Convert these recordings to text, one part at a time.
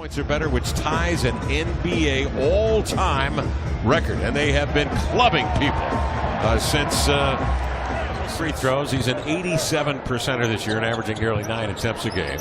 points or better, which ties an NBA all-time record. And they have been clubbing people since free throws. He's an 87%er this year and averaging nearly 9 attempts a game.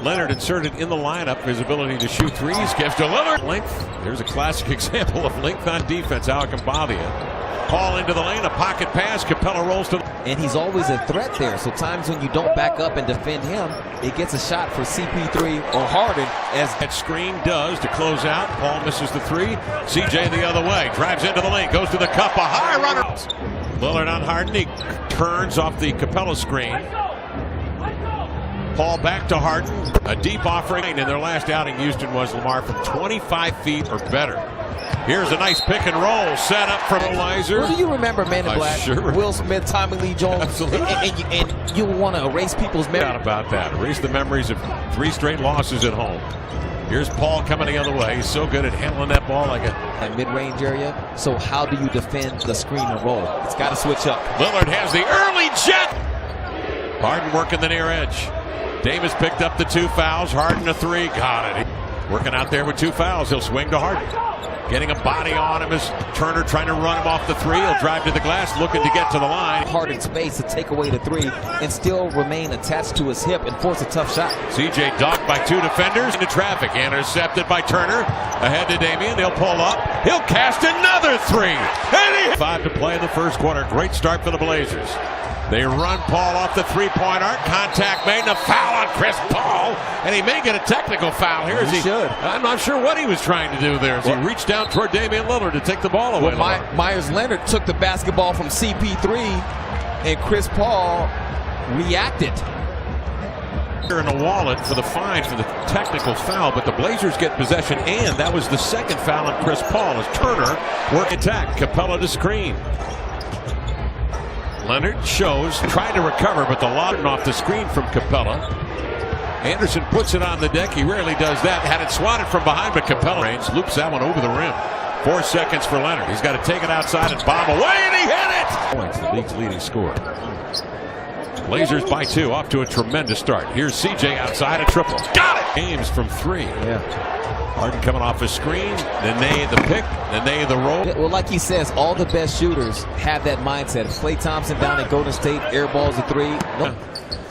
Leonard inserted in the lineup. His ability to shoot threes gives to Lillard length. There's a classic example of length on defense. Alcambadia. Paul into the lane, a pocket pass. Capella rolls to. And he's always a threat there. So times when you don't back up and defend him, it gets a shot for CP3 or Harden. As that screen does to close out. Paul misses the three. CJ the other way. Drives into the lane. Goes to the cup. A high runner. Lillard on Harden. He turns off the Capella screen. Paul back to Harden. A deep offering. In their last outing, Houston was Lamar from 25 feet or better. Here's a nice pick and roll set up from Elizer. Well, do you remember Man in Black? Sure. Will Smith, Tommy Lee Jones. Absolutely. And you want to erase people's memories. Not about that. Erase the memories of 3 straight losses at home. Here's Paul coming the other way. He's so good at handling that ball like a mid-range area. So how do you defend the screen and roll? It's got to switch up. Lillard has the early jet. Harden working the near edge. Davis picked up the 2 fouls. Harden a 3. Got it. Working out there with 2 fouls. He'll swing to Harden. Getting a body on him as Turner trying to run him off the 3. He'll drive to the glass, looking to get to the line. Harden space to take away the 3 and still remain attached to his hip and force a tough shot. CJ docked by 2 defenders into traffic. Intercepted by Turner. Ahead to Damian. He'll pull up. He'll cast another 3. And 5 to play in the first quarter. Great start for the Blazers. They run Paul off the 3-point arc. Contact made and a foul on Chris Paul. And he may get a technical foul here. He should. I'm not sure what he was trying to do there as he reached down toward Damian Lillard to take the ball away. Well, Myers Leonard took the basketball from CP3 and Chris Paul reacted. In a wallet for the fine for the technical foul, but the Blazers get possession, and that was the second foul on Chris Paul as Turner work attack. Capella to screen. Leonard shows, trying to recover, but the lob off the screen from Capella. Anderson puts it on the deck. He rarely does that. Had it swatted from behind, but Capella loops that one over the rim. 4 seconds for Leonard. He's got to take it outside and bomb away, and he hit it! Points, the league's leading scorer. Blazers by 2, off to a tremendous start. Here's CJ outside, a triple. Got it! James from 3. Yeah. Harden coming off a screen, then they the pick, then they the roll. Well, like he says, all the best shooters have that mindset. Klay Thompson down at Golden State, air balls a 3. Nope.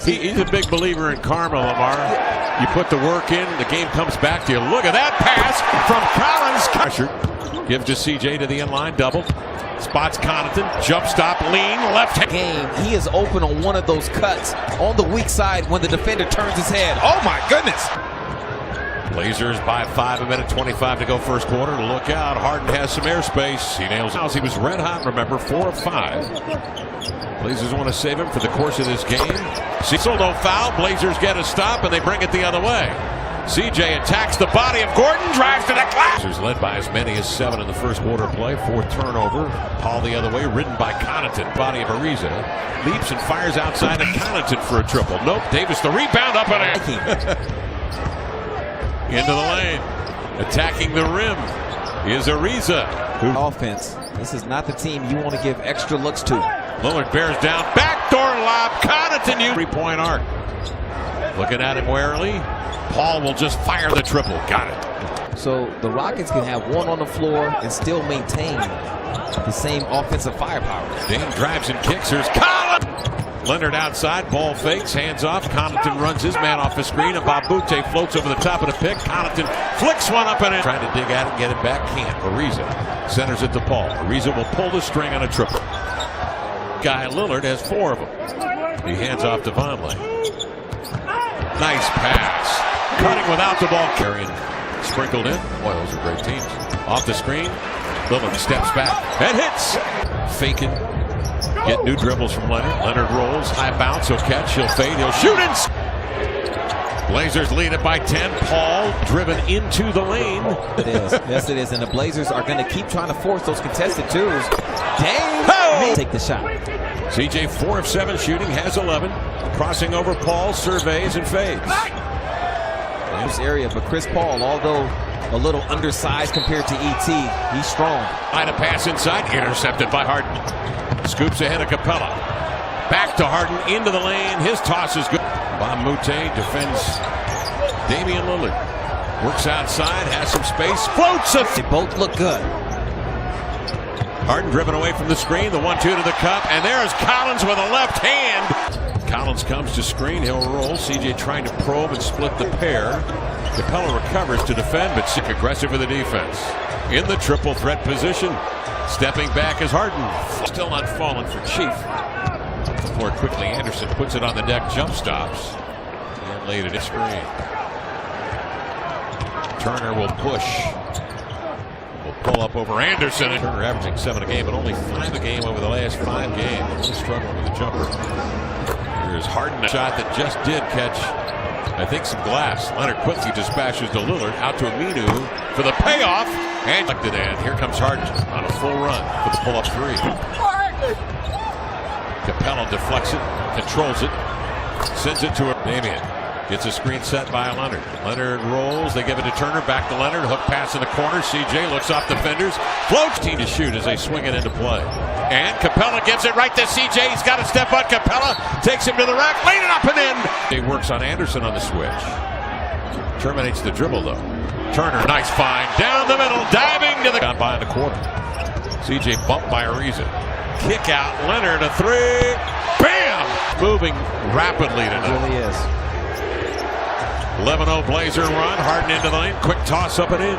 He's a big believer in karma, Lamar. You put the work in, the game comes back to you. Look at that pass from Collins. Gives to CJ to the inline, double. Spots Connaughton, jump stop, lean, left hand. Game, he is open on one of those cuts on the weak side when the defender turns his head. Oh my goodness! Blazers by 5, 1:25 to go first quarter. Look out, Harden has some airspace. He nails it. He was red hot, remember, 4 of 5. Blazers want to save him for the course of this game. Cecil, no foul. Blazers get a stop, and they bring it the other way. CJ attacks the body of Gordon, drives to the glass. Blazers led by as many as 7 in the first quarter play. 4th turnover. Paul the other way, ridden by Connaughton. Body of Ariza. Leaps and fires outside of Connaughton for a triple. Nope, Davis the rebound up and in. Into the lane. Attacking the rim is Ariza. Offense. This is not the team you want to give extra looks to. Lillard bears down. Backdoor lob. Connaughton. 3-point arc. Looking at him warily. Paul will just fire the triple. Got it. So the Rockets can have 1 on the floor and still maintain the same offensive firepower. Dame drives and kicks. Here's Collins. Leonard outside, ball fakes, hands off. Connaughton runs his man off the screen, and Babute floats over the top of the pick. Connaughton flicks one up and in. Trying to dig at it and get it back. Can't. Ariza centers it to Paul. Ariza will pull the string on a triple. Guy Lillard has 4 of them. He hands off to Vonleh. Nice pass. Cutting without the ball. Carrying sprinkled in. Boy, those are great teams. Off the screen. Lillard steps back and hits. Faking. Get new dribbles from Leonard. Leonard rolls, high bounce, he'll catch, he'll fade, he'll shoot and Blazers lead it by 10. Paul driven into the lane. It is. Yes, it is. And the Blazers are going to keep trying to force those contested 2s. Dame may take the shot. CJ 4 of 7 shooting, has 11. Crossing over Paul, surveys and fades. This area, but Chris Paul, although a little undersized compared to ET, he's strong. Line a pass inside, intercepted by Harden. Scoops ahead of Capella. Back to Harden, into the lane. His toss is good. Babute defends Damian Lillard. Works outside, has some space, floats it. They both look good. Harden driven away from the screen, the 1-2 to the cup, and there's Collins with a left hand. Collins comes to screen, he'll roll. CJ trying to probe and split the pair. Capella recovers to defend, but sick aggressive with the defense. In the triple threat position, stepping back is Harden. Still not falling for Chief. More quickly, Anderson puts it on the deck, jump stops, and laid it at screen. Turner will push. Will pull up over Anderson. Turner averaging 7 a game, but only 5 a game over the last 5 games. He's struggling with the jumper. Here's Harden, a shot that just did catch, I think, some glass. Leonard quickly dispatches to Lillard, out to Aminu for the payoff, and here comes Harden on a full run for the pull-up 3. Capella deflects it, controls it, sends it to Damian. Gets a screen set by Leonard. Leonard rolls. They give it to Turner. Back to Leonard. Hook pass in the corner. CJ looks off defenders. Floats. Team to shoot as they swing it into play. And Capella gives it right to CJ. He's got to step on Capella. Takes him to the rack. Laid it up and in. He works on Anderson on the switch. Terminates the dribble though. Turner, nice find. Down the middle. Diving to the. Gone by in the quarter. CJ bumped by Ariza. Kick out. Leonard, a 3. Bam! Moving rapidly tonight. It really is. 11-0 Blazer run. Harden into the lane. Quick toss up and in.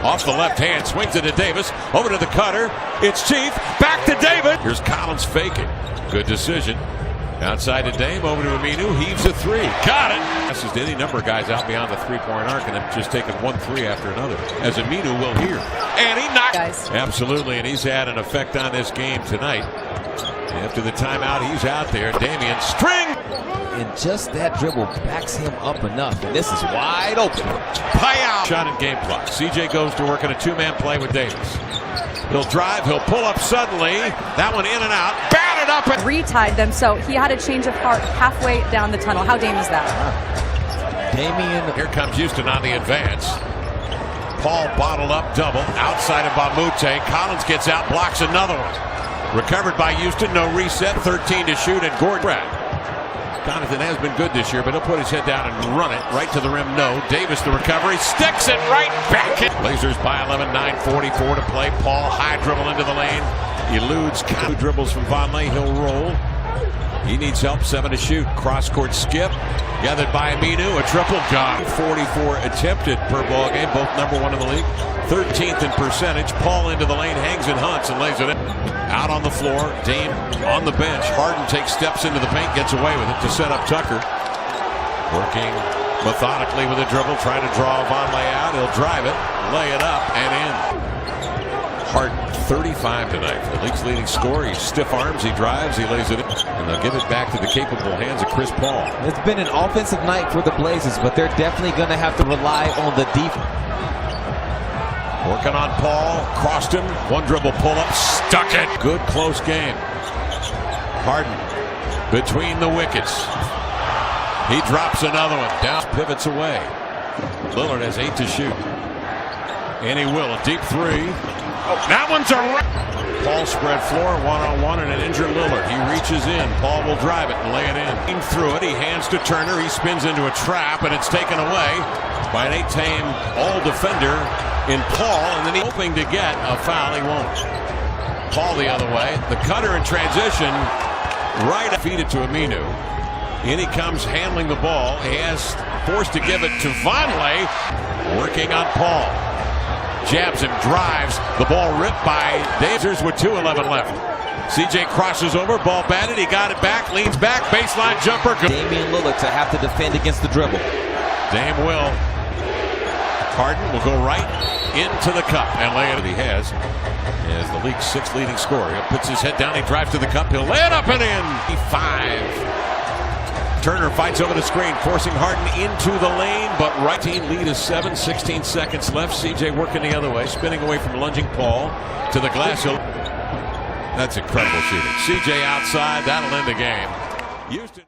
Off the left hand. Swings it to Davis. Over to the cutter. It's Chief. Back to David. Here's Collins faking. Good decision. Outside to Dame. Over to Aminu. Heaves a 3. Got it. Passes to any number of guys out beyond the 3-point arc and have just taken 1 3 after another. As Aminu will here. And he knocked. Absolutely. And he's had an effect on this game tonight. After the timeout, he's out there. Damian string. And just that dribble backs him up enough. And this is wide open. Payout. Shot and game clock. CJ goes to work in a 2-man play with Davis. He'll drive. He'll pull up suddenly. That one in and out. Batted up. And retied them, so he had a change of heart halfway down the tunnel. How Dame is that? Damian. Here comes Houston on the advance. Paul bottled up double. Outside of Bamute. Collins gets out. Blocks another one. Recovered by Houston. No reset. 13 to shoot. And Gordon. Connaughton has been good this year, but he'll put his head down and run it right to the rim. No. Davis the recovery. Sticks it right back. Blazers by 11. 9:44 to play. Paul high dribble into the lane. Eludes. Two dribbles from Vonleh. He'll roll. He needs help. 7 to shoot. Cross court skip. Gathered by Aminu. A triple. Gone. 44 attempted per ball game. Both #1 in the league. 13th in percentage. Paul into the lane. Hangs and hunts and lays it in. Out on the floor. Dame on the bench. Harden takes steps into the paint. Gets away with it to set up Tucker. Working methodically with a dribble. Trying to draw Vonleh out. He'll drive it. Lay it up and in. Harden 35 tonight for the league's leading scorer. He stiff arms, he drives, he lays it in, and they'll give it back to the capable hands of Chris Paul. It's been an offensive night for the Blazers, but they're definitely going to have to rely on the defense. Working on Paul, crossed him, 1 dribble pull up, stuck it. Good close game. Harden between the wickets. He drops another one, down, pivots away. Lillard has 8 to shoot. And he will, a deep 3. Oh, that one's a Paul spread floor, 1-on-1 and an injured Lillard. He reaches in. Paul will drive it and lay it in. Through it, he hands to Turner. He spins into a trap, and it's taken away by an 8-tame all-defender in Paul. And then he's hoping to get a foul. He won't. Paul the other way. The cutter in transition. Right, feed it to Aminu. In he comes handling the ball. He has forced to give it to Vonleh. Working on Paul. Jabs him, drives, the ball ripped by Dazers with 2:11 left. CJ crosses over, ball batted, he got it back, leans back, baseline jumper. Damian Lillard to have to defend against the dribble. Dame will. Harden will go right into the cup and lay it. He has as the league's 6th leading scorer. He puts his head down, he drives to the cup, he'll lay it up and in. 5. Turner fights over the screen, forcing Harden into the lane, but right team lead is 7, 16 seconds left. CJ working the other way, spinning away from lunging Paul to the glass. That's incredible shooting. CJ outside, that'll end the game. Houston.